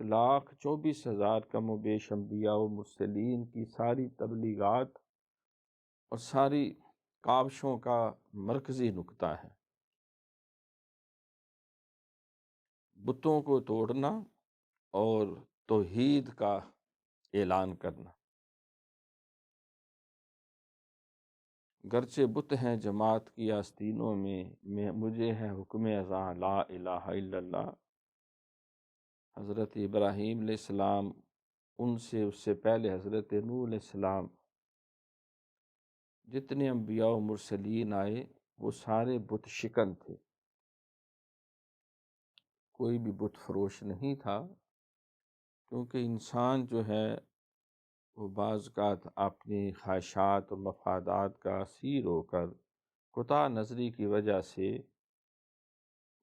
1,24,000 کم و بیش انبیاء و مرسلین کی ساری تبلیغات اور ساری کاوشوں کا مرکزی نقطہ ہے بتوں کو توڑنا اور توحید کا اعلان کرنا۔ گرچہ بت ہیں جماعت کی آستینوں میں مجھے ہے حکم ازاں لا الہ الا اللہ۔ حضرت ابراہیم علیہ السلام، اس سے پہلے حضرت نوح علیہ السلام، جتنے انبیاء و مرسلین آئے وہ سارے بت شکن تھے، کوئی بھی بت فروش نہیں تھا، کیونکہ انسان جو ہے وہ بعض اوقات اپنی خواہشات اور مفادات کا اسیر ہو کر کوتاہ نظری کی وجہ سے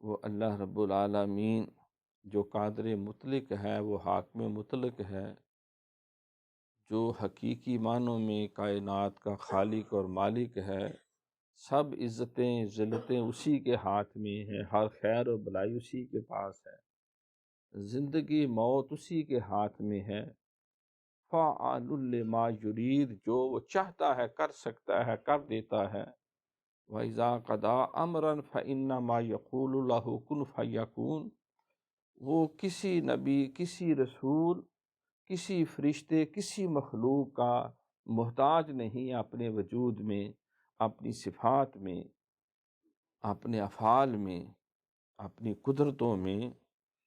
وہ اللہ رب العالمین جو قادر مطلق ہے، وہ حاکم مطلق ہے، جو حقیقی معنوں میں کائنات کا خالق اور مالک ہے، سب عزتیں ذلتیں اسی کے ہاتھ میں ہیں، ہر خیر و بلائی اسی کے پاس ہے، زندگی موت اسی کے ہاتھ میں ہے، فعال لما یرید، جو وہ چاہتا ہے کر سکتا ہے، کر دیتا ہے، وَإِذَا قَضَىٰ أَمْرًا فَإِنَّمَا يَقُولُ لَهُ كُن فَيَكُونُ۔ وہ کسی نبی، کسی رسول، کسی فرشتے، کسی مخلوق کا محتاج نہیں اپنے وجود میں، اپنی صفات میں، اپنے افعال میں، اپنی قدرتوں میں،